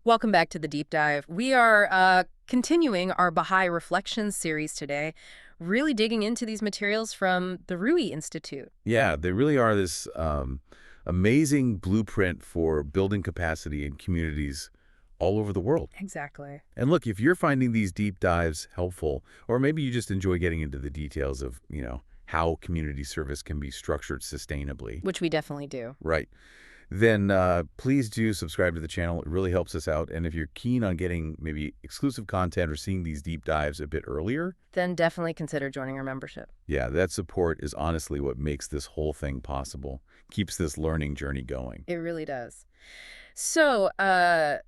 Welcome back to the deep dive. We are continuing our Baha'i Reflections series today, really digging into these materials from the Ruhi Institute. Yeah, they really are this amazing blueprint for building capacity in communities all over the world. Exactly. And look, if you're finding these deep dives helpful, or maybe you just enjoy getting into the details of, how community service can be structured sustainably, Which we definitely do. right, then please do subscribe to the channel. It really helps us out. And if you're keen on getting maybe exclusive content or seeing these deep dives a bit earlier, Then definitely consider joining our membership. yeah, that support is honestly what makes this whole thing possible, keeps this learning journey going. It really does. So,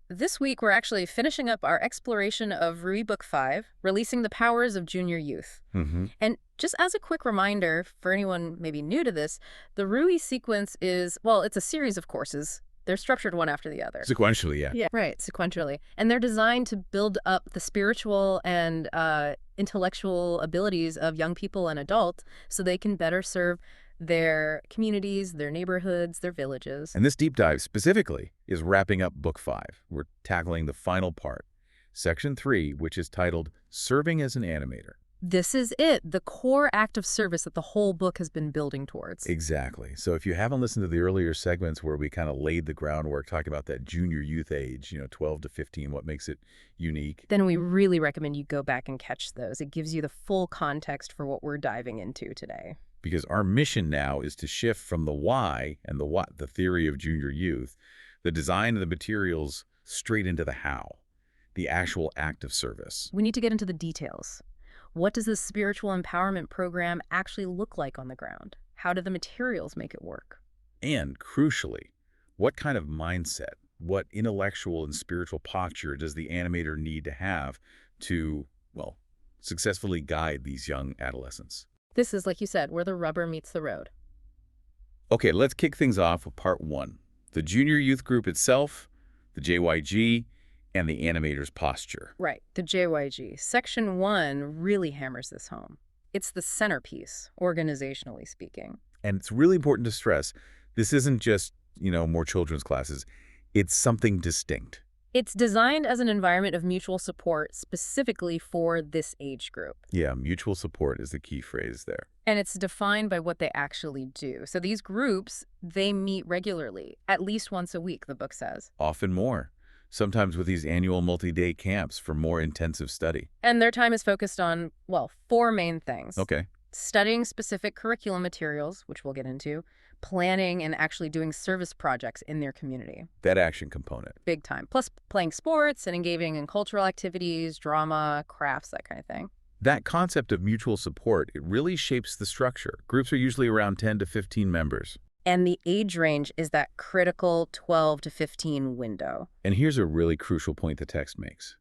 this week we're actually finishing up our exploration of Ruhi Book 5, Releasing the Powers of Junior Youth. Mm-hmm. And just as a quick reminder, for anyone maybe new to this, the Ruhi sequence is, well, it's a series of courses. They're structured one after the other. Sequentially, yeah. Yeah, right, sequentially. And they're designed to build up the spiritual and intellectual abilities of young people and adults so they can better serve their communities, their neighborhoods, their villages. And this deep dive specifically is wrapping up Book 5. We're tackling the final part, Section 3, which is titled Serving as an Animator. This is it, the core act of service that the whole book has been building towards. Exactly. So if you haven't listened to the earlier segments where we kind of laid the groundwork, talking about that junior youth age, 12 to 15, what makes it unique, Then we really recommend you go back and catch those. It gives you the full context for what we're diving into today. because our mission now is to shift from the why and the what, the theory of junior youth, the design of the materials, straight into the how, the actual act of service. We need to get into the details. What does this spiritual empowerment program actually look like on the ground? How do the materials make it work? And crucially, what kind of mindset, what intellectual and spiritual posture does the animator need to have to, well, successfully guide these young adolescents? This is, like you said, where the rubber meets the road. Okay, let's kick things off with part 1. The junior youth group itself, the JYG, and the animator's posture. Right, the JYG. Section 1 really hammers this home. It's the centerpiece, organizationally speaking. And it's really important to stress, this isn't just, more children's classes. It's something distinct. It's designed as an environment of mutual support specifically for this age group. Yeah, mutual support is the key phrase there. And it's defined by what they actually do. So these groups, they meet regularly, at least once a week, the book says. Often more. Sometimes with these annual multi-day camps for more intensive study. And their time is focused on, well, 4 main things. Okay. Studying specific curriculum materials, which we'll get into, planning and actually doing service projects in their community. That action component. Big time. Plus playing sports and engaging in cultural activities, drama, crafts, that kind of thing. That concept of mutual support, it really shapes the structure. Groups are usually around 10 to 15 members. And the age range is that critical 12 to 15 window. And here's a really crucial point the text makes.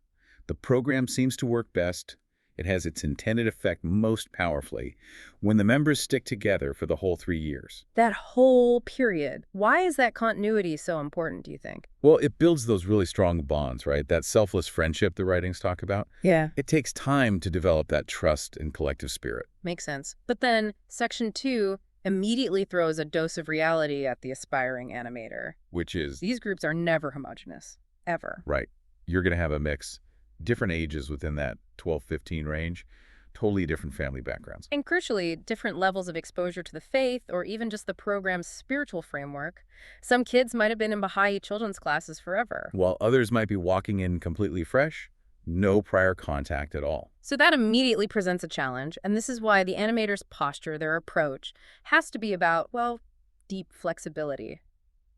The program seems to work best, it has its intended effect most powerfully, when the members stick together for the whole 3 years. That whole period. Why is that continuity so important, do you think? Well, it builds those really strong bonds, right? That selfless friendship the writings talk about. Yeah. It takes time to develop that trust and collective spirit. Makes sense. But then Section 2 immediately throws a dose of reality at the aspiring animator. Which is, These groups are never homogenous, ever. right, you're going to have a mix. Different ages within that 12-15 range, totally different family backgrounds. And crucially, different levels of exposure to the faith or even just the program's spiritual framework. Some kids might have been in Baha'i children's classes forever. While others might be walking in completely fresh, no prior contact at all. So that immediately presents a challenge, and this is why the animator's posture, their approach, has to be about, well, deep flexibility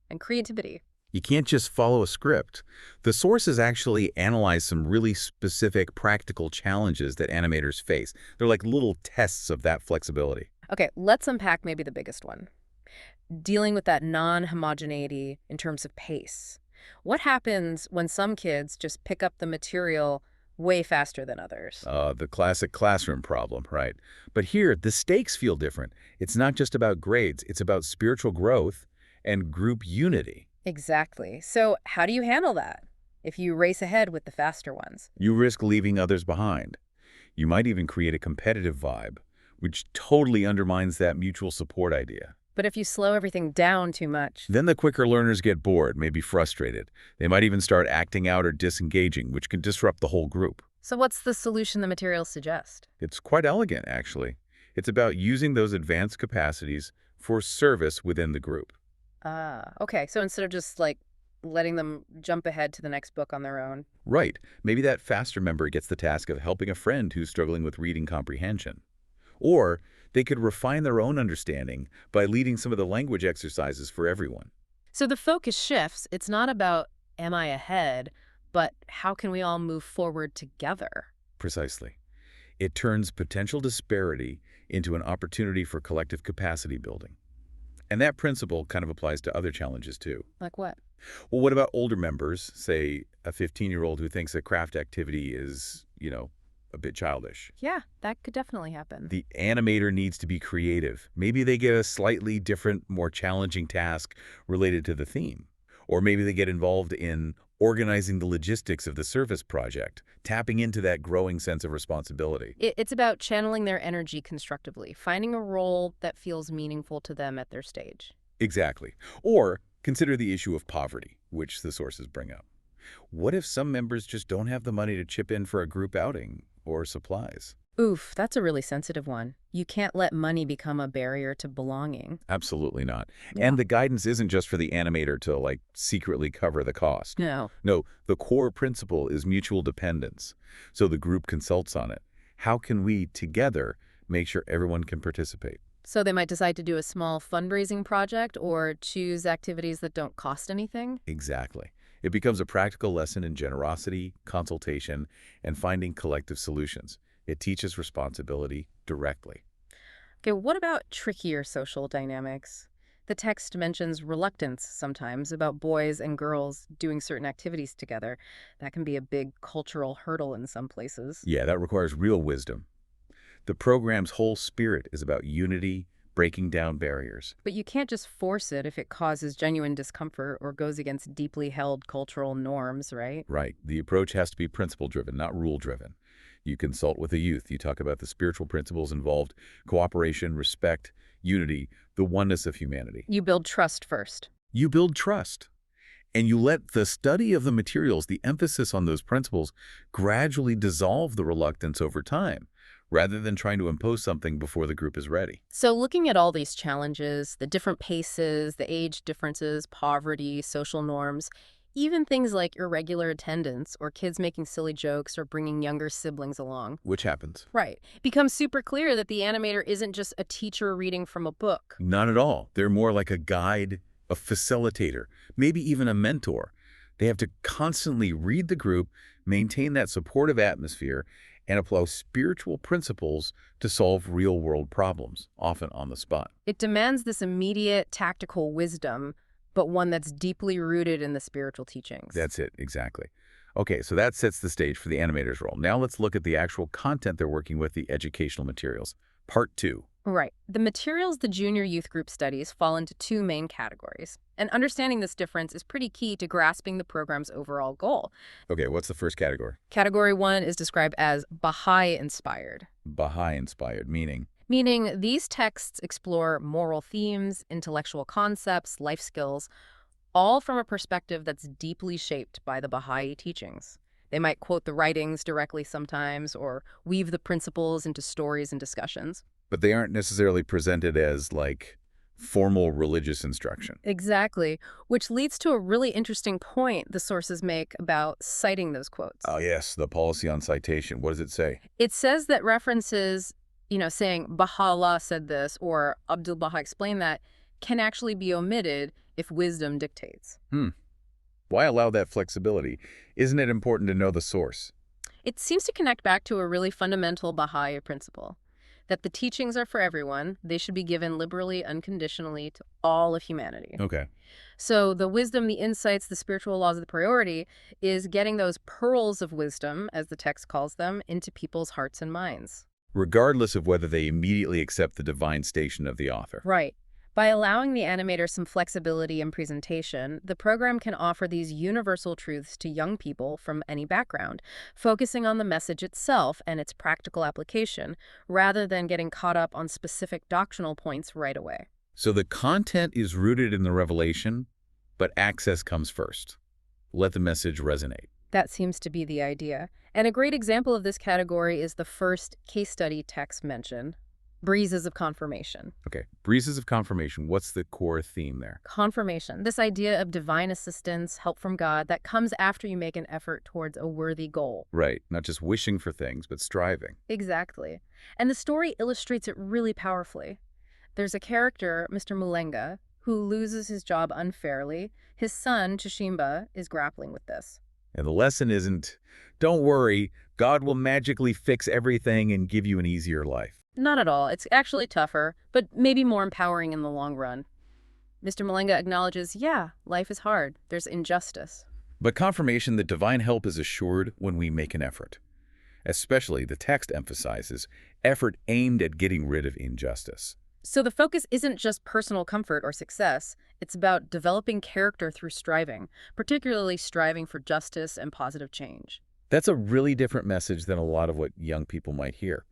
and creativity. You can't just follow a script. The sources actually analyze some really specific practical challenges that animators face. They're like little tests of that flexibility. Okay, let's unpack maybe the biggest one. Dealing with that non-homogeneity in terms of pace. What happens when some kids just pick up the material way faster than others? The classic classroom problem, right? But here, the stakes feel different. It's not just about grades. It's about spiritual growth and group unity. Exactly. So how do you handle that if you race ahead with the faster ones? You risk leaving others behind. You might even create a competitive vibe, which totally undermines that mutual support idea. But if you slow everything down too much. Then the quicker learners get bored, maybe frustrated. They might even start acting out or disengaging, which can disrupt the whole group. So what's the solution the materials suggest? It's quite elegant, actually. It's about using those advanced capacities for service within the group. Ah, okay. So instead of just like letting them jump ahead to the next book on their own. Right. Maybe that faster member gets the task of helping a friend who's struggling with reading comprehension. Or they could refine their own understanding by leading some of the language exercises for everyone. So the focus shifts. It's not about am I ahead, but how can we all move forward together? Precisely. It turns potential disparity into an opportunity for collective capacity building. And that principle kind of applies to other challenges too. Like what? Well, what about older members, say a 15-year-old who thinks a craft activity is, a bit childish? Yeah, that could definitely happen. The animator needs to be creative. Maybe they get a slightly different, more challenging task related to the theme. Or maybe they get involved in organizing the logistics of the service project, tapping into that growing sense of responsibility. It's about channeling their energy constructively, finding a role that feels meaningful to them at their stage. Exactly. Or consider the issue of poverty, which the sources bring up. What if some members just don't have the money to chip in for a group outing or supplies? Oof, that's a really sensitive one. You can't let money become a barrier to belonging. Absolutely not. Yeah. And the guidance isn't just for the animator to, secretly cover the cost. No. No, the core principle is mutual dependence. So the group consults on it. How can we, together, make sure everyone can participate? So they might decide to do a small fundraising project or choose activities that don't cost anything? Exactly. It becomes a practical lesson in generosity, consultation, and finding collective solutions. It teaches responsibility directly. Okay, what about trickier social dynamics? The text mentions reluctance sometimes about boys and girls doing certain activities together. That can be a big cultural hurdle in some places. Yeah, that requires real wisdom. The program's whole spirit is about unity, breaking down barriers. But you can't just force it if it causes genuine discomfort or goes against deeply held cultural norms, right? Right. The approach has to be principle-driven, not rule-driven. You consult with the youth. You talk about the spiritual principles involved, cooperation, respect, unity, the oneness of humanity. You build trust first. You build trust. And you let the study of the materials, the emphasis on those principles, gradually dissolve the reluctance over time, rather than trying to impose something before the group is ready. So looking at all these challenges, the different paces, the age differences, poverty, social norms, even things like irregular attendance or kids making silly jokes or bringing younger siblings along. Which happens. Right. It becomes super clear that the animator isn't just a teacher reading from a book. Not at all. They're more like a guide, a facilitator, maybe even a mentor. They have to constantly read the group, maintain that supportive atmosphere, and apply spiritual principles to solve real-world problems, often on the spot. It demands this immediate tactical wisdom, but one that's deeply rooted in the spiritual teachings. That's it, exactly. Okay, so that sets the stage for the animator's role. Now let's look at the actual content they're working with, the educational materials. Part 2. Right. The materials the junior youth group studies fall into two main categories. And understanding this difference is pretty key to grasping the program's overall goal. Okay, what's the first category? Category 1 is described as Baha'i-inspired. Baha'i-inspired, meaning? Meaning these texts explore moral themes, intellectual concepts, life skills, all from a perspective that's deeply shaped by the Baha'i teachings. They might quote the writings directly sometimes or weave the principles into stories and discussions. But they aren't necessarily presented as, formal religious instruction. Exactly, which leads to a really interesting point the sources make about citing those quotes. Oh, yes, the policy on citation. What does it say? It says that references, saying Baha'u'lláh said this or Abdu'l-Bahá explained that can actually be omitted if wisdom dictates. Why allow that flexibility? Isn't it important to know the source? It seems to connect back to a really fundamental Baha'i principle, that the teachings are for everyone. They should be given liberally, unconditionally to all of humanity. Okay. So the wisdom, the insights, the spiritual laws of the priority is getting those pearls of wisdom, as the text calls them, into people's hearts and minds. Regardless of whether they immediately accept the divine station of the author. Right. By allowing the animator some flexibility in presentation, the program can offer these universal truths to young people from any background, focusing on the message itself and its practical application, rather than getting caught up on specific doctrinal points right away. So the content is rooted in the revelation, but access comes first. Let the message resonate. That seems to be the idea. And a great example of this category is the first case study text mentioned, Breezes of Confirmation. Okay, breezes of confirmation. What's the core theme there? Confirmation, this idea of divine assistance, help from God, that comes after you make an effort towards a worthy goal. Right, not just wishing for things, but striving. Exactly. And the story illustrates it really powerfully. There's a character, Mr. Mulenga, who loses his job unfairly. His son, Chishimba, is grappling with this. And the lesson isn't, don't worry, God will magically fix everything and give you an easier life. Not at all. It's actually tougher, but maybe more empowering in the long run. Mr. Mulenga acknowledges, yeah, life is hard. There's injustice. But confirmation that divine help is assured when we make an effort. Especially, the text emphasizes, effort aimed at getting rid of injustice. So the focus isn't just personal comfort or success. It's about developing character through striving, particularly striving for justice and positive change. That's a really different message than a lot of what young people might hear.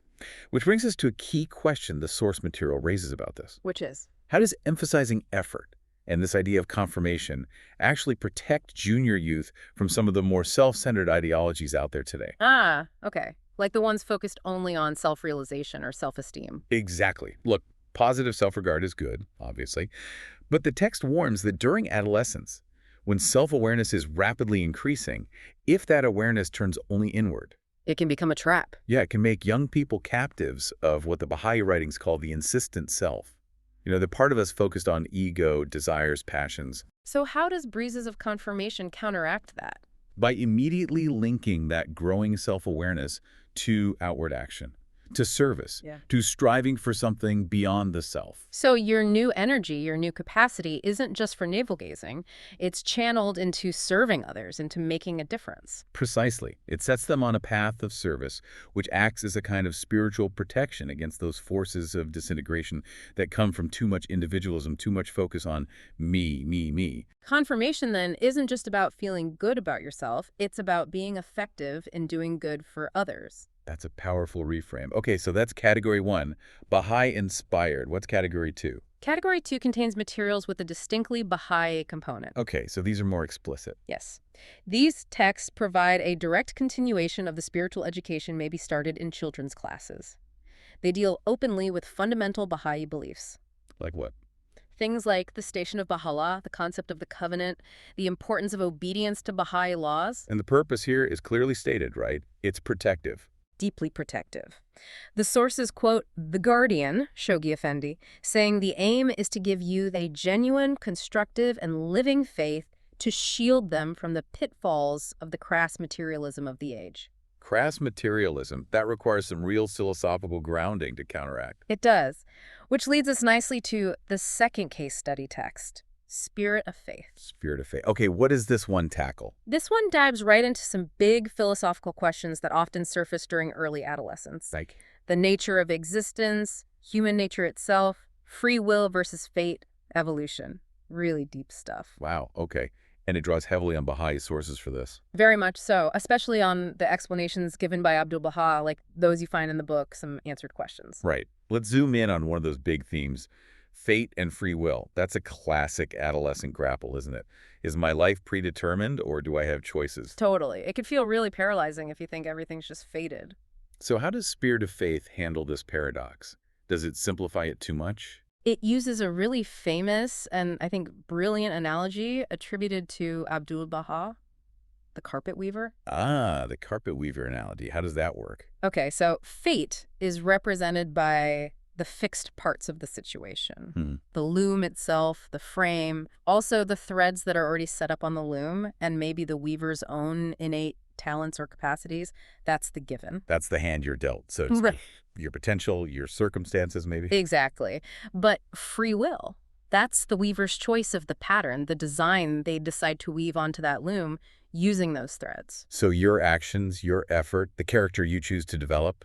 Which brings us to a key question the source material raises about this. Which is? How does emphasizing effort and this idea of confirmation actually protect junior youth from some of the more self-centered ideologies out there today? Ah, okay. Like the ones focused only on self-realization or self-esteem. Exactly. Look, positive self-regard is good, obviously, but the text warns that during adolescence, when self-awareness is rapidly increasing, if that awareness turns only inward, it can become a trap. yeah, it can make young people captives of what the Baha'i writings call the insistent self. You know, the part of us focused on ego, desires, passions. So how does Breezes of Confirmation counteract that? By immediately linking that growing self-awareness to outward action, to service, to striving for something beyond the self. So your new energy, your new capacity isn't just for navel-gazing. It's channeled into serving others, into making a difference. Precisely. It sets them on a path of service, which acts as a kind of spiritual protection against those forces of disintegration that come from too much individualism, too much focus on me, me, me. Confirmation, then, isn't just about feeling good about yourself. It's about being effective in doing good for others. That's a powerful reframe. Okay, so that's category 1, Baha'i inspired. What's category 2? Category 2 contains materials with a distinctly Baha'i component. Okay, so these are more explicit. Yes. These texts provide a direct continuation of the spiritual education maybe started in children's classes. They deal openly with fundamental Baha'i beliefs. Like what? Things like the station of Baha'u'lláh, the concept of the covenant, the importance of obedience to Baha'i laws. And the purpose here is clearly stated, right? It's protective. Deeply protective. The sources quote The Guardian, Shoghi Effendi, saying the aim is to give youth a genuine, constructive, and living faith to shield them from the pitfalls of the crass materialism of the age. Crass materialism, that requires some real philosophical grounding to counteract. It does, which leads us nicely to the second case study text, Spirit of Faith. Spirit of faith. Okay, what does this one tackle? This one dives right into some big philosophical questions that often surface during early adolescence. Like? The nature of existence, human nature itself, free will versus fate, evolution. Really deep stuff. Wow, okay. And it draws heavily on Baha'i sources for this. Very much so, especially on the explanations given by Abdu'l-Bahá, like those you find in the book, some answered questions. Right. Let's zoom in on one of those big themes. Fate and free will. That's a classic adolescent grapple, isn't it? Is my life predetermined or do I have choices? Totally. It could feel really paralyzing if you think everything's just fated. So how does Spirit of Faith handle this paradox? Does it simplify it too much? It uses a really famous and, I think, brilliant analogy attributed to Abdu'l-Bahá, the carpet weaver. Ah, the carpet weaver analogy. How does that work? Okay, so fate is represented by the fixed parts of the situation. The loom itself, the frame, also the threads that are already set up on the loom, and maybe the weaver's own innate talents or capacities. That's the given. That's the hand you're dealt, so to speak. Your potential, your circumstances, maybe? Exactly. But free will, that's the weaver's choice of the pattern, the design they decide to weave onto that loom using those threads. So your actions, your effort, the character you choose to develop,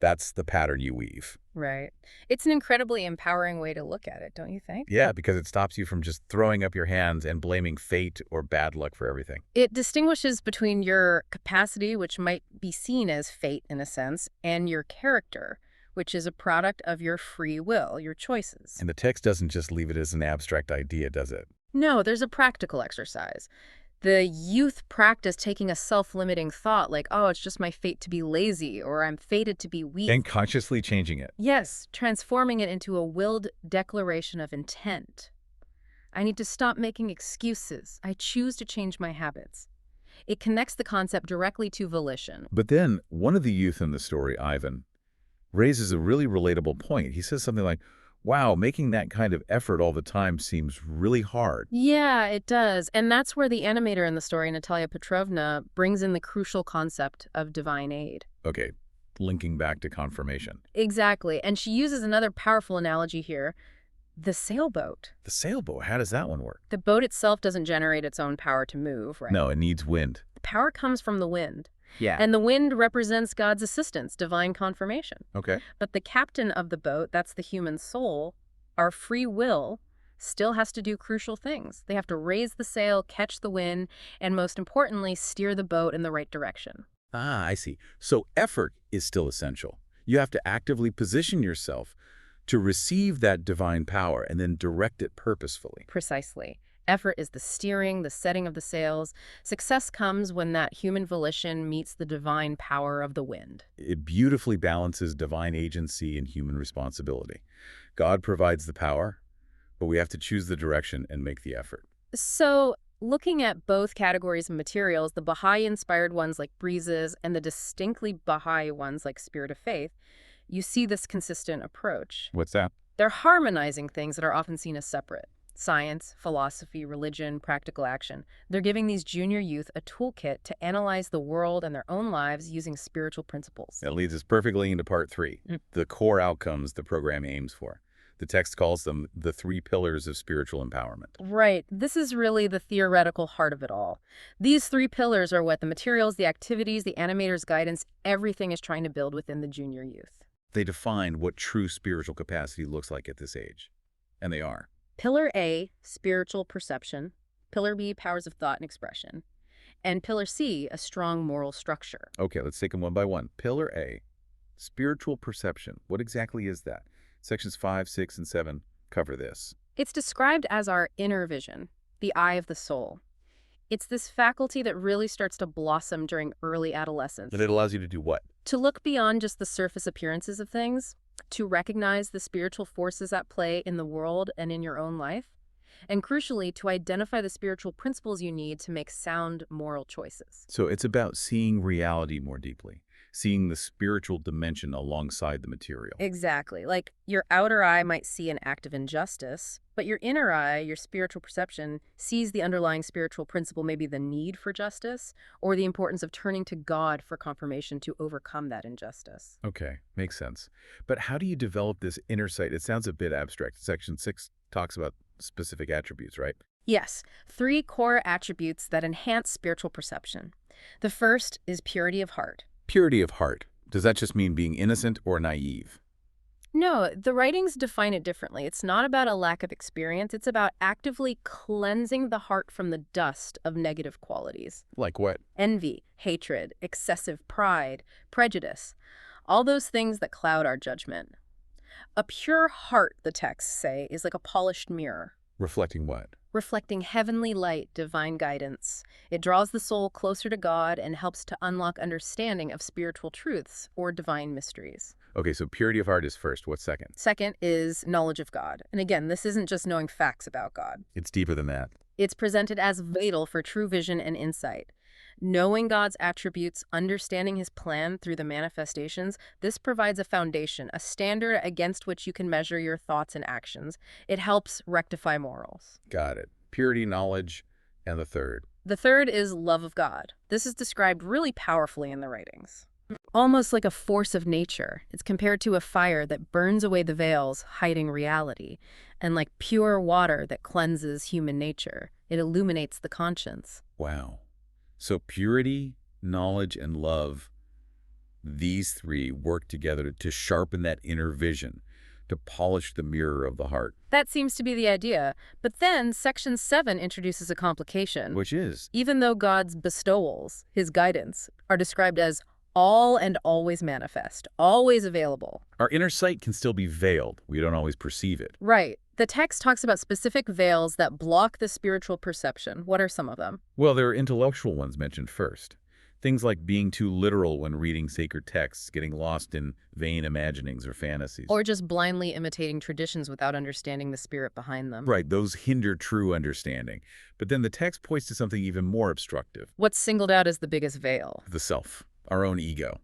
that's the pattern you weave. Right. It's an incredibly empowering way to look at it, don't you think? Yeah, because it stops you from just throwing up your hands and blaming fate or bad luck for everything. It distinguishes between your capacity, which might be seen as fate in a sense, and your character, which is a product of your free will, your choices. And the text doesn't just leave it as an abstract idea, does it? No, there's a practical exercise. The youth practice taking a self-limiting thought like, oh, it's just my fate to be lazy, or I'm fated to be weak. And consciously changing it. Yes, transforming it into a willed declaration of intent. I need to stop making excuses. I choose to change my habits. It connects the concept directly to volition. But then, one of the youth in the story, Ivan, raises a really relatable point. He says something like, wow, making that kind of effort all the time seems really hard. Yeah, it does. And that's where the animator in the story, Natalia Petrovna, brings in the crucial concept of divine aid. Okay, linking back to confirmation. Exactly. And she uses another powerful analogy here, the sailboat. The sailboat, how does that one work? The boat itself doesn't generate its own power to move, right? No, it needs wind. The power comes from the wind. Yeah. And the wind represents God's assistance, divine confirmation. Okay. But the captain of the boat, that's the human soul, our free will, still has to do crucial things. They have to raise the sail, catch the wind, and most importantly, steer the boat in the right direction. Ah, I see. So effort is still essential. You have to actively position yourself to receive that divine power and then direct it purposefully. Precisely. Effort is the steering, the setting of the sails. Success comes when that human volition meets the divine power of the wind. It beautifully balances divine agency and human responsibility. God provides the power, but we have to choose the direction and make the effort. So, looking at both categories of materials, the Baha'i-inspired ones like breezes and the distinctly Baha'i ones like Spirit of Faith, you see this consistent approach. What's that? They're harmonizing things that are often seen as separate. Science, philosophy, religion, practical action. They're giving these junior youth a toolkit to analyze the world and their own lives using spiritual principles. That leads us perfectly into part 3, the core outcomes the program aims for. The text calls them the 3 pillars of spiritual empowerment. Right. This is really the theoretical heart of it all. These 3 pillars are what the materials, the activities, the animator's guidance, everything is trying to build within the junior youth. They define what true spiritual capacity looks like at this age. And they are. Pillar A, spiritual perception. Pillar B, powers of thought and expression. And Pillar C, a strong moral structure. Okay, let's take them one by one. Pillar A, spiritual perception. What exactly is that? Sections 5, 6, and 7 cover this. It's described as our inner vision, the eye of the soul. It's this faculty that really starts to blossom during early adolescence. And it allows you to do what? To look beyond just the surface appearances of things, to recognize the spiritual forces at play in the world and in your own life, and crucially, to identify the spiritual principles you need to make sound moral choices. So it's about seeing reality more deeply, seeing the spiritual dimension alongside the material. Exactly. Like your outer eye might see an act of injustice, but your inner eye, your spiritual perception, sees the underlying spiritual principle, maybe the need for justice or the importance of turning to God for confirmation to overcome that injustice. Okay, makes sense. But how do you develop this inner sight? It sounds a bit abstract. Section 6 talks about specific attributes, right? Yes, 3 core attributes that enhance spiritual perception. The first is purity of heart. Purity of heart. Does that just mean being innocent or naive? No, the writings define it differently. It's not about a lack of experience. It's about actively cleansing the heart from the dust of negative qualities. Like what? Envy, hatred, excessive pride, prejudice, all those things that cloud our judgment. A pure heart, the texts say, is like a polished mirror. Reflecting what? Reflecting heavenly light, divine guidance. It draws the soul closer to God and helps to unlock understanding of spiritual truths or divine mysteries. Okay, so purity of heart is first. What's second? Second is knowledge of God. And again, this isn't just knowing facts about God. It's deeper than that. It's presented as vital for true vision and insight. Knowing God's attributes, understanding his plan through the manifestations, this provides a foundation, a standard against which you can measure your thoughts and actions. It helps rectify morals. Got it. Purity, knowledge, and the third. The third is love of God. This is described really powerfully in the writings. Almost like a force of nature. It's compared to a fire that burns away the veils, hiding reality, and like pure water that cleanses human nature. It illuminates the conscience. Wow. So purity, knowledge, and love, these 3 work together to sharpen that inner vision, to polish the mirror of the heart. That seems to be the idea. But then Section 7 introduces a complication. Which is? Even though God's bestowals, his guidance, are described as All and always manifest, always available. Our inner sight can still be veiled. We don't always perceive it. Right. The text talks about specific veils that block the spiritual perception. What are some of them? Well, there are intellectual ones mentioned first. Things like being too literal when reading sacred texts, getting lost in vain imaginings or fantasies. Or just blindly imitating traditions without understanding the spirit behind them. Right, those hinder true understanding. But then the text points to something even more obstructive. What's singled out as the biggest veil? The self, our own ego.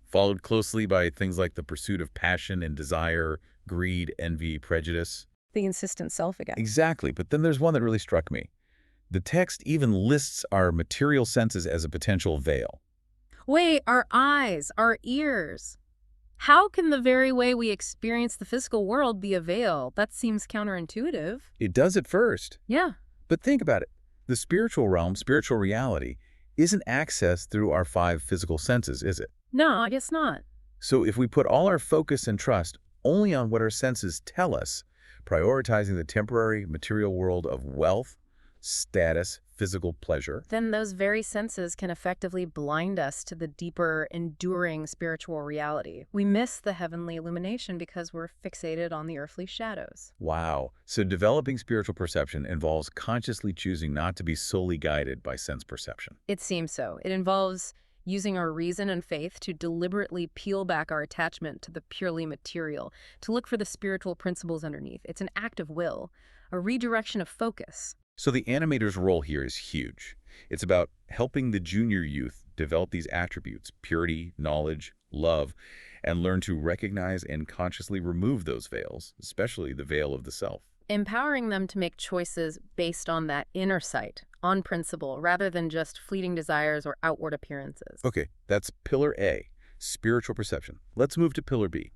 Followed closely by things like the pursuit of passion and desire, greed, envy, prejudice. The insistent self again. Exactly, but then there's one that really struck me. The text even lists our material senses as a potential veil. Wait, our eyes, our ears. How can the very way we experience the physical world be a veil? That seems counterintuitive. It does at first, Yeah. but think about it. The spiritual realm, spiritual reality, isn't accessed through our 5 physical senses, is it? No, I guess not. So if we put all our focus and trust only on what our senses tell us, prioritizing the temporary material world of wealth, status, physical pleasure. Then those very senses can effectively blind us to the deeper, enduring spiritual reality. We miss the heavenly illumination because we're fixated on the earthly shadows. Wow. So developing spiritual perception involves consciously choosing not to be solely guided by sense perception. It seems so. It involves using our reason and faith to deliberately peel back our attachment to the purely material, to look for the spiritual principles underneath. It's an act of will, a redirection of focus. So the animator's role here is huge. It's about helping the junior youth develop these attributes, purity, knowledge, love, and learn to recognize and consciously remove those veils, especially the veil of the self. Empowering them to make choices based on that inner sight, on principle, rather than just fleeting desires or outward appearances. Okay, that's Pillar A, spiritual perception. Let's move to Pillar B,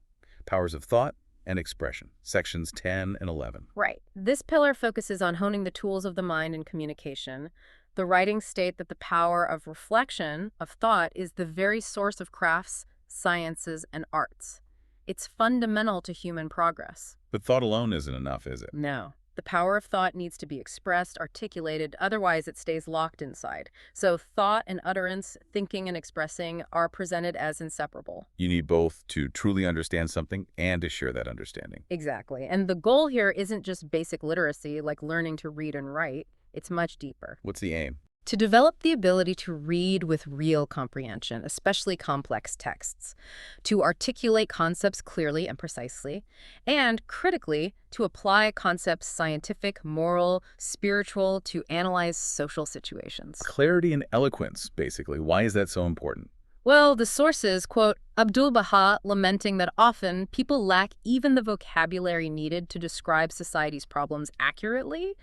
powers of thought and expression, sections 10 and 11. Right. This pillar focuses on honing the tools of the mind and communication. The writings state that the power of reflection, of thought, is the very source of crafts, sciences, and arts. It's fundamental to human progress. But thought alone isn't enough, is it? No. The power of thought needs to be expressed, articulated, otherwise it stays locked inside. So thought and utterance, thinking and expressing, are presented as inseparable. You need both to truly understand something and to share that understanding. Exactly. And the goal here isn't just basic literacy, like learning to read and write. It's much deeper. What's the aim? To develop the ability to read with real comprehension, especially complex texts, to articulate concepts clearly and precisely, and critically, to apply concepts scientific, moral, spiritual, to analyze social situations. Clarity and eloquence, basically. Why is that so important? Well, the sources quote Abdu'l-Bahá lamenting that often people lack even the vocabulary needed to describe society's problems accurately,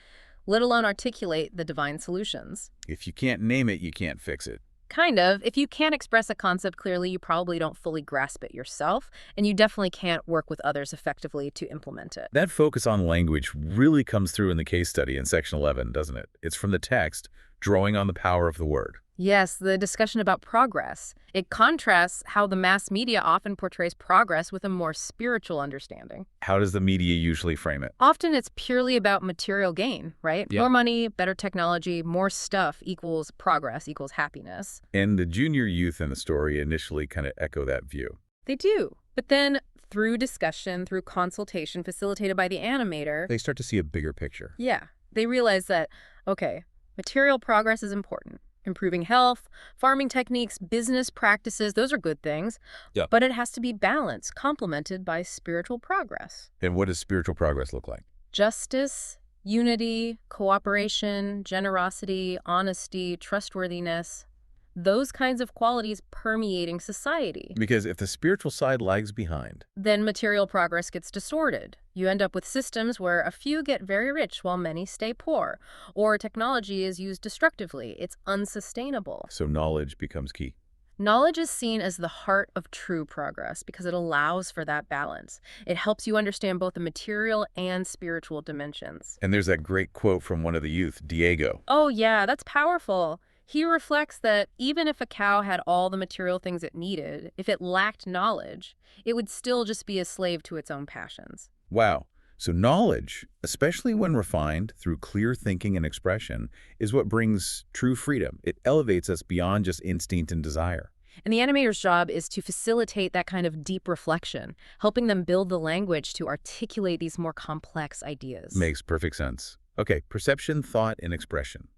let alone articulate the divine solutions. If you can't name it, you can't fix it. Kind of. If you can't express a concept clearly, you probably don't fully grasp it yourself, and you definitely can't work with others effectively to implement it. That focus on language really comes through in the case study in section 11, doesn't it? It's from the text, drawing on the power of the word. Yes, the discussion about progress. It contrasts how the mass media often portrays progress with a more spiritual understanding. How does the media usually frame it? Often it's purely about material gain, right? Yeah. More money, better technology, more stuff equals progress, equals happiness. And the junior youth in the story initially kind of echo that view. They do. But then through discussion, through consultation facilitated by the animator, They start to see a bigger picture. yeah, they realize that, okay, material progress is important. Improving health, farming techniques, business practices, those are good things. Yeah. But it has to be balanced, complemented by spiritual progress. And what does spiritual progress look like? Justice, unity, cooperation, generosity, honesty, trustworthiness. Those kinds of qualities permeating society. Because if the spiritual side lags behind, Then material progress gets distorted. You end up with systems where a few get very rich while many stay poor, or technology is used destructively. It's unsustainable. so knowledge becomes key. Knowledge is seen as the heart of true progress because it allows for that balance. It helps you understand both the material and spiritual dimensions. And there's that great quote from one of the youth, Diego. Oh yeah, that's powerful. He reflects that even if a cow had all the material things it needed, if it lacked knowledge, it would still just be a slave to its own passions. Wow. So knowledge, especially when refined through clear thinking and expression, is what brings true freedom. It elevates us beyond just instinct and desire. And the animator's job is to facilitate that kind of deep reflection, helping them build the language to articulate these more complex ideas. Makes perfect sense. Okay, perception, thought, and expression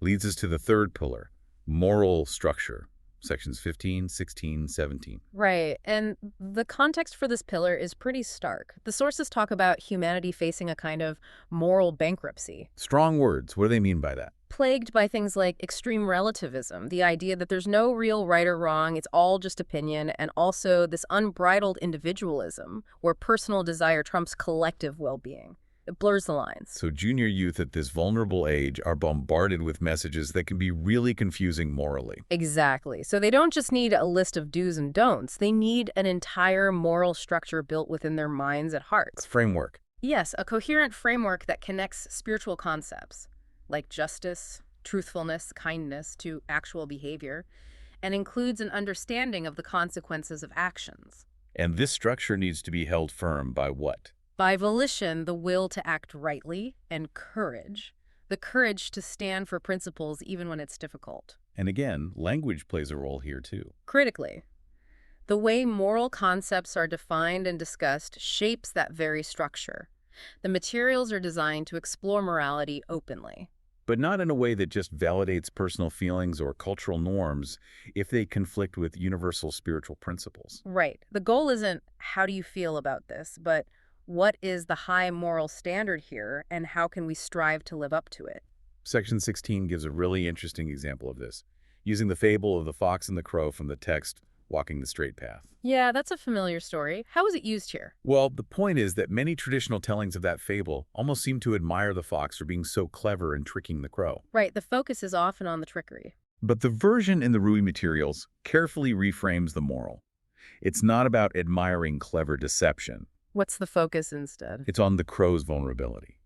leads us to the third pillar, moral structure, sections 15, 16, 17. Right, and the context for this pillar is pretty stark. The sources talk about humanity facing a kind of moral bankruptcy, Strong words. What do they mean by that? plagued by things like extreme relativism, the idea that there's no real right or wrong, it's all just opinion, and also this unbridled individualism, where personal desire trumps collective well-being. It blurs the lines. So junior youth at this vulnerable age are bombarded with messages that can be really confusing morally. Exactly. So they don't just need a list of do's and don'ts, they need an entire moral structure built within their minds and hearts. Framework. Yes, a coherent framework that connects spiritual concepts like justice, truthfulness, kindness to actual behavior, and includes an understanding of the consequences of actions. And this structure needs to be held firm by what? By volition, the will to act rightly, and courage, the courage to stand for principles even when it's difficult. And again, language plays a role here too. Critically, the way moral concepts are defined and discussed shapes that very structure. The materials are designed to explore morality openly. But not in a way that just validates personal feelings or cultural norms if they conflict with universal spiritual principles. Right. The goal isn't how do you feel about this, but what is the high moral standard here and how can we strive to live up to it? Section 16 gives a really interesting example of this, using the fable of the fox and the crow from the text, Walking the Straight Path. Yeah, that's a familiar story. How is it used here? Well, the point is that many traditional tellings of that fable almost seem to admire the fox for being so clever in tricking the crow. Right, the focus is often on the trickery. But the version in the Ruhi materials carefully reframes the moral. It's not about admiring clever deception. What's the focus instead? It's on the crow's vulnerability.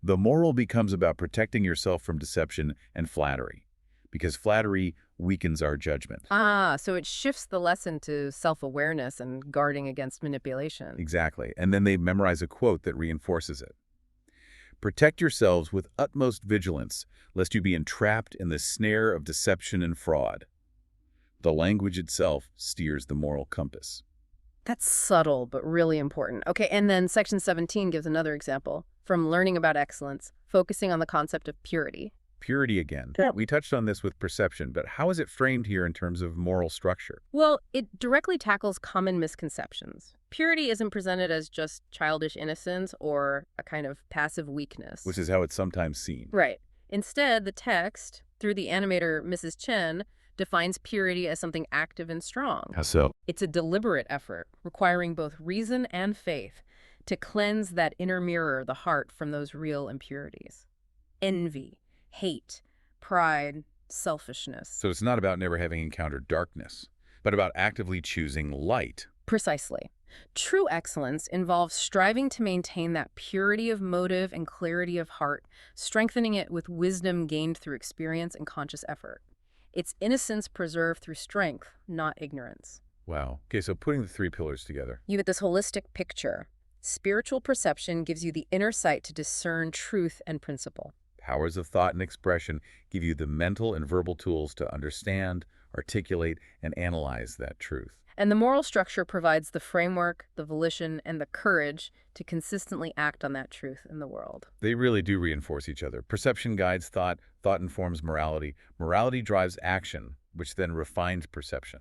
The moral becomes about protecting yourself from deception and flattery, because flattery weakens our judgment. Ah, so it shifts the lesson to self-awareness and guarding against manipulation. Exactly. And then they memorize a quote that reinforces it. Protect yourselves with utmost vigilance, lest you be entrapped in the snare of deception and fraud. The language itself steers the moral compass. That's subtle, but really important. Okay, and then section 17 gives another example. From learning about excellence, focusing on the concept of purity. Purity again. Yeah. We touched on this with perception, but how is it framed here in terms of moral structure? Well, it directly tackles common misconceptions. Purity isn't presented as just childish innocence or a kind of passive weakness. Which is how it's sometimes seen. Right. Instead, the text, through the animator Mrs. Chen, defines purity as something active and strong. How so? It's a deliberate effort, requiring both reason and faith, to cleanse that inner mirror, the heart, from those real impurities. Envy, hate, pride, selfishness. So it's not about never having encountered darkness, but about actively choosing light. Precisely. True excellence involves striving to maintain that purity of motive and clarity of heart, strengthening it with wisdom gained through experience and conscious effort. It's innocence preserved through strength, not ignorance. Wow. Okay, so putting the three pillars together. You get this holistic picture. Spiritual perception gives you the inner sight to discern truth and principle. Powers of thought and expression give you the mental and verbal tools to understand, articulate, and analyze that truth. And the moral structure provides the framework, the volition, and the courage to consistently act on that truth in the world. They really do reinforce each other. Perception guides thought, thought informs morality, morality drives action, which then refines perception.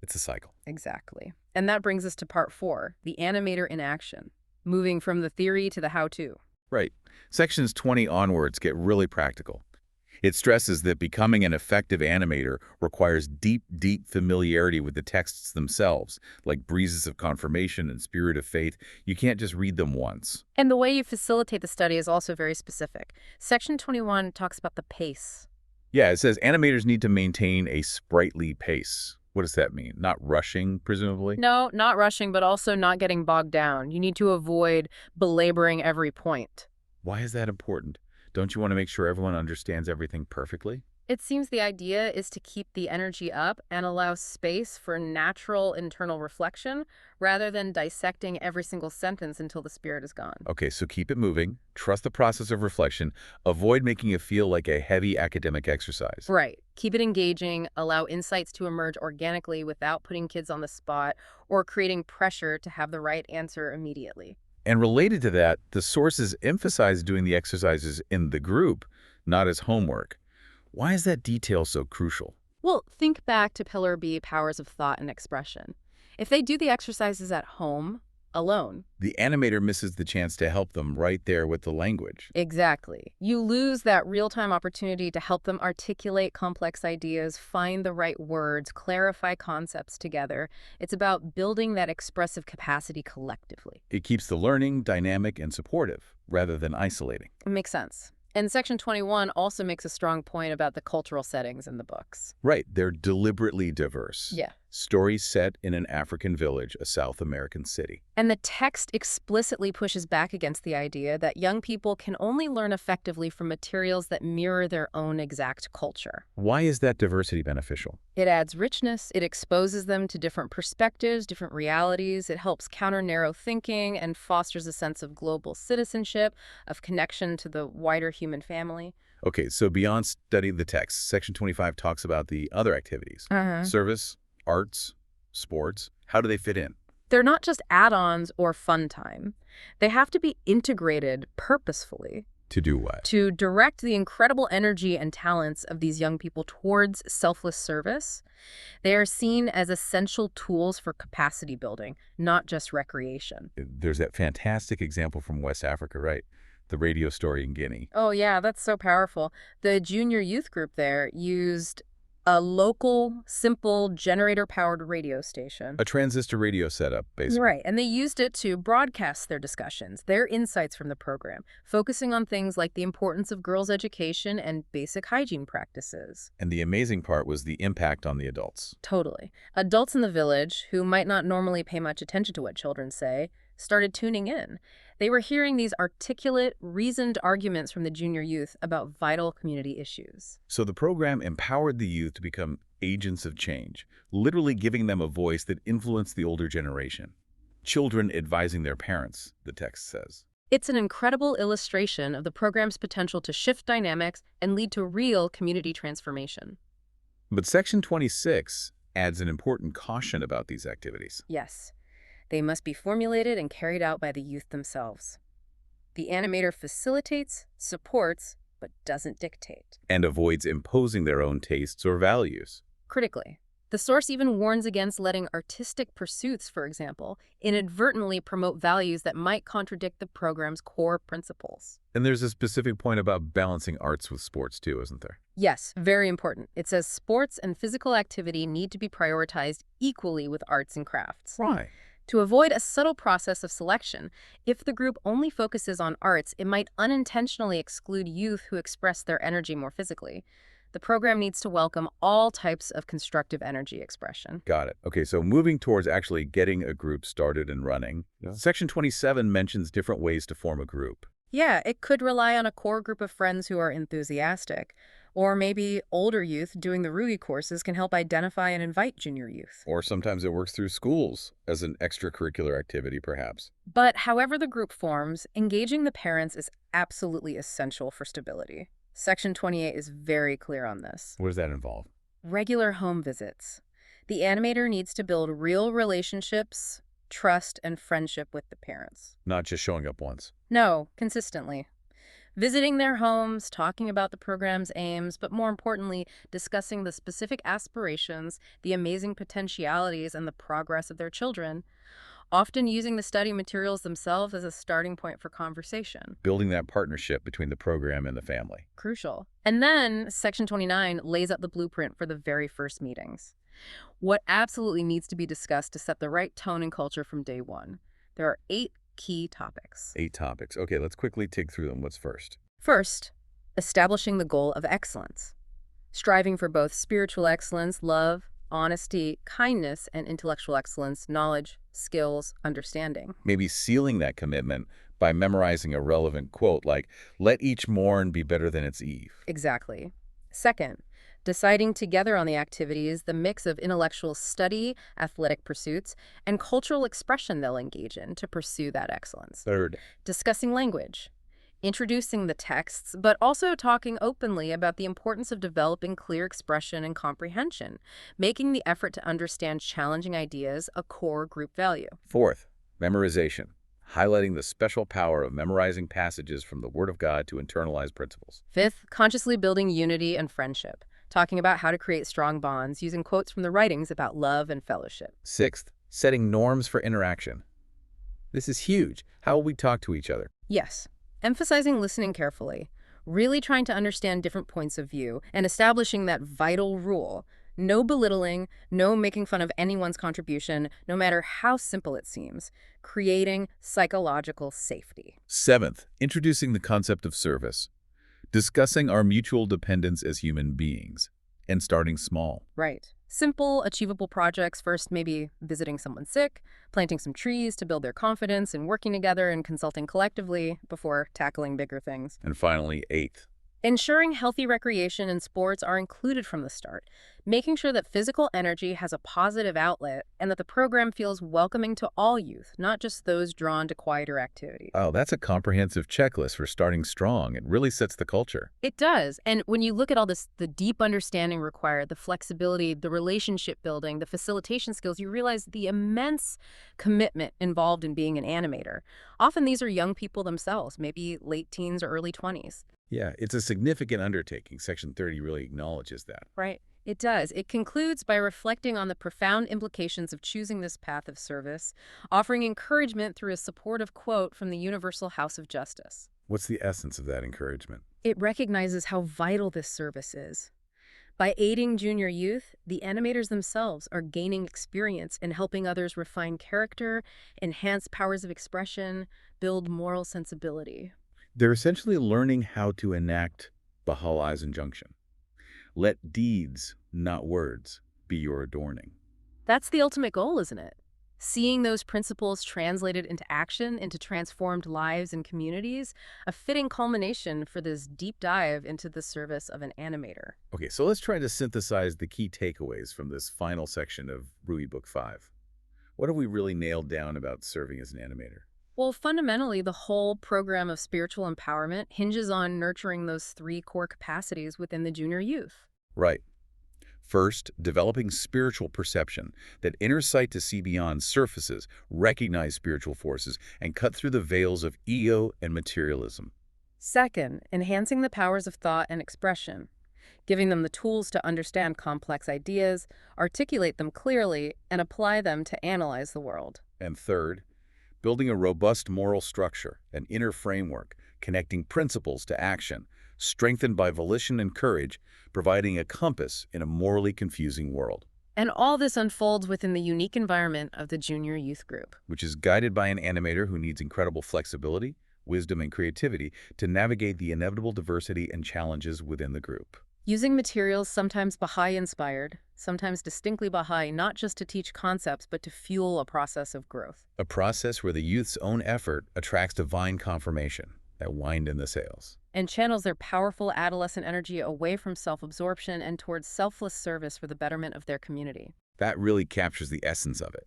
It's a cycle. Exactly. And that brings us to part 4, the animator in action, moving from the theory to the how-to. Right. Sections 20 onwards get really practical. It stresses that becoming an effective animator requires deep, deep familiarity with the texts themselves, like breezes of confirmation and spirit of faith. You can't just read them once. And the way you facilitate the study is also very specific. Section 21 talks about the pace. Yeah, it says animators need to maintain a sprightly pace. What does that mean? Not rushing, presumably? No, not rushing, but also not getting bogged down. You need to avoid belaboring every point. Why is that important? Don't you want to make sure everyone understands everything perfectly? It seems the idea is to keep the energy up and allow space for natural internal reflection rather than dissecting every single sentence until the spirit is gone. Okay, so keep it moving, trust the process of reflection, avoid making it feel like a heavy academic exercise. Right. Keep it engaging, allow insights to emerge organically without putting kids on the spot or creating pressure to have the right answer immediately. And related to that, the sources emphasize doing the exercises in the group, not as homework. Why is that detail so crucial? Well, think back to Pillar B, powers of thought and expression. If they do the exercises at home, alone. The animator misses the chance to help them right there with the language. Exactly. You lose that real-time opportunity to help them articulate complex ideas, find the right words, clarify concepts together. It's about building that expressive capacity collectively. It keeps the learning dynamic and supportive, rather than isolating. It makes sense. And Section 21 also makes a strong point about the cultural settings in the books. Right, they're deliberately diverse. Yeah. Stories set in an African village, a South American city. And the text explicitly pushes back against the idea that young people can only learn effectively from materials that mirror their own exact culture. Why is that diversity beneficial? It adds richness, it exposes them to different perspectives, different realities, it helps counter narrow thinking and fosters a sense of global citizenship, of connection to the wider human family. Okay, so beyond studying the text, Section 25 talks about the other activities. Service, arts, sports. How do they fit in? They're not just add-ons or fun time. They have to be integrated purposefully To do what? to direct the incredible energy and talents of these young people towards selfless service. They are seen as essential tools for capacity building, not just recreation. There's that fantastic example from West Africa, right? The radio story in Guinea. Oh yeah, that's so powerful. The junior youth group there used a local, simple, generator-powered radio station. A transistor radio setup, basically. Right, and they used it to broadcast their discussions, their insights from the program, focusing on things like the importance of girls' education and basic hygiene practices. And the amazing part was the impact on the adults. Totally. Adults in the village, who might not normally pay much attention to what children say, started tuning in. They were hearing these articulate, reasoned arguments from the junior youth about vital community issues. So the program empowered the youth to become agents of change, literally giving them a voice that influenced the older generation. Children advising their parents, the text says. It's an incredible illustration of the program's potential to shift dynamics and lead to real community transformation. But Section 26 adds an important caution about these activities. Yes. They must be formulated and carried out by the youth themselves. The animator facilitates, supports, but doesn't dictate. And avoids imposing their own tastes or values. Critically, the source even warns against letting artistic pursuits, for example, inadvertently promote values that might contradict the program's core principles. And there's a specific point about balancing arts with sports too, isn't there? Yes, very important. It says sports and physical activity need to be prioritized equally with arts and crafts. Why? To avoid a subtle process of selection, if the group only focuses on arts, it might unintentionally exclude youth who express their energy more physically. The program needs to welcome all types of constructive energy expression. Got it. Okay, so moving towards actually getting a group started and running. Yeah. Section 27 mentions different ways to form a group. Yeah, it could rely on a core group of friends who are enthusiastic. Or maybe older youth doing the Ruhi courses can help identify and invite junior youth. Or sometimes it works through schools as an extracurricular activity, perhaps. But however the group forms, engaging the parents is absolutely essential for stability. Section 28 is very clear on this. What does that involve? Regular home visits. The animator needs to build real relationships, trust, and friendship with the parents. Not just showing up once. No, consistently. Visiting their homes, talking about the program's aims, but more importantly, discussing the specific aspirations, the amazing potentialities, and the progress of their children, often using the study materials themselves as a starting point for conversation. Building that partnership between the program and the family. Crucial. And then Section 29 lays out the blueprint for the very first meetings. What absolutely needs to be discussed to set the right tone and culture from day one. There are 8 key topics. 8 topics. Okay, let's quickly dig through them. What's first? First, establishing the goal of excellence. Striving for both spiritual excellence, love, honesty, kindness, and intellectual excellence, knowledge, skills, understanding. Maybe sealing that commitment by memorizing a relevant quote like, "Let each morn be better than its eve." Exactly. Second, deciding together on the activities, the mix of intellectual study, athletic pursuits, and cultural expression they'll engage in to pursue that excellence. Third, Discussing language, introducing the texts, but also talking openly about the importance of developing clear expression and comprehension, making the effort to understand challenging ideas a core group value. fourth, memorization, highlighting the special power of memorizing passages from the Word of God to internalize principles. Fifth, consciously building unity and friendship, talking about how to create strong bonds using quotes from the writings about love and fellowship. Sixth, setting norms for interaction. This is huge. How will we talk to each other? Yes, emphasizing listening carefully, really trying to understand different points of view, and establishing that vital rule. No belittling, no making fun of anyone's contribution, no matter how simple it seems. Creating psychological safety. Seventh, introducing the concept of service, discussing our mutual dependence as human beings, and starting small. Right. Simple, achievable projects, first maybe visiting someone sick, planting some trees to build their confidence, and working together and consulting collectively before tackling bigger things. And finally, eighth, Ensuring healthy recreation and sports are included from the start, making sure that physical energy has a positive outlet and that the program feels welcoming to all youth, not just those drawn to quieter activities. oh, that's a comprehensive checklist for starting strong. It really sets the culture. It does. And when you look at all this, the deep understanding required, the flexibility, the relationship building, the facilitation skills, you realize the immense commitment involved in being an animator. Often these are young people themselves, maybe late teens or early 20s. Yeah, it's a significant undertaking. Section 30 really acknowledges that. Right. It does. It concludes by reflecting on the profound implications of choosing this path of service, offering encouragement through a supportive quote from the Universal House of Justice. What's the essence of that encouragement? It recognizes how vital this service is. By aiding junior youth, the animators themselves are gaining experience in helping others refine character, enhance powers of expression, build moral sensibility. They're essentially learning how to enact Baha'u'llah's injunction. Let deeds, not words, be your adorning. That's the ultimate goal, isn't it? Seeing those principles translated into action, into transformed lives and communities, a fitting culmination for this deep dive into the service of an animator. Okay, so let's try to synthesize the key takeaways from this final section of Ruhi Book 5. What have we really nailed down about serving as an animator? Well, fundamentally, the whole program of spiritual empowerment hinges on nurturing those three core capacities within the junior youth. Right. First, developing spiritual perception, that inner sight to see beyond surfaces, recognize spiritual forces, and cut through the veils of ego and materialism. Second, enhancing the powers of thought and expression, giving them the tools to understand complex ideas, articulate them clearly, and apply them to analyze the world. And third, building a robust moral structure, an inner framework, connecting principles to action, strengthened by volition and courage, providing a compass in a morally confusing world. And all this unfolds within the unique environment of the junior youth group. Which is guided by an animator who needs incredible flexibility, wisdom, and creativity to navigate the inevitable diversity and challenges within the group. Using materials sometimes Baha'i-inspired, sometimes distinctly Baha'i, not just to teach concepts, but to fuel a process of growth. A process where the youth's own effort attracts divine confirmation, that wind in the sails. And channels their powerful adolescent energy away from self-absorption and towards selfless service for the betterment of their community. That really captures the essence of it.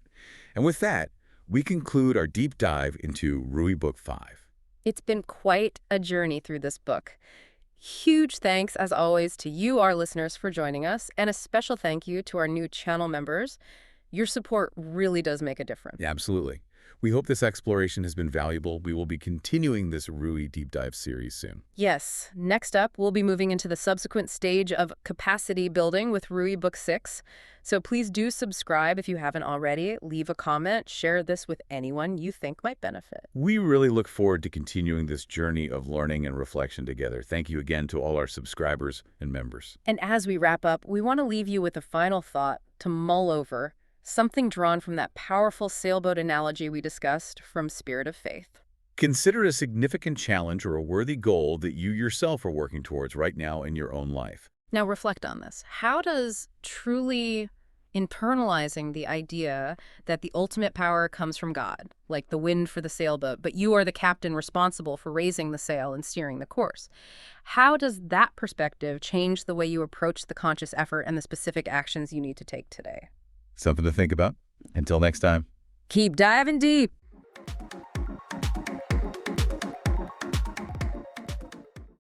And with that, we conclude our deep dive into Ruhi Book 5. It's been quite a journey through this book. Huge thanks, as always, to you, our listeners, for joining us, and a special thank you to our new channel members. Your support really does make a difference. Yeah, absolutely. We hope this exploration has been valuable. We will be continuing this Ruhi Deep Dive series soon. Yes. Next up, we'll be moving into the subsequent stage of capacity building with Ruhi Book 6. So please do subscribe if you haven't already. Leave a comment. Share this with anyone you think might benefit. We really look forward to continuing this journey of learning and reflection together. Thank you again to all our subscribers and members. And as we wrap up, we want to leave you with a final thought to mull over. Something drawn from that powerful sailboat analogy we discussed from Spirit of Faith. Consider a significant challenge or a worthy goal that you yourself are working towards right now in your own life. Now reflect on this. How does truly internalizing the idea that the ultimate power comes from God, like the wind for the sailboat, but you are the captain responsible for raising the sail and steering the course. How does that perspective change the way you approach the conscious effort and the specific actions you need to take today? Something to think about. Until next time. Keep diving deep.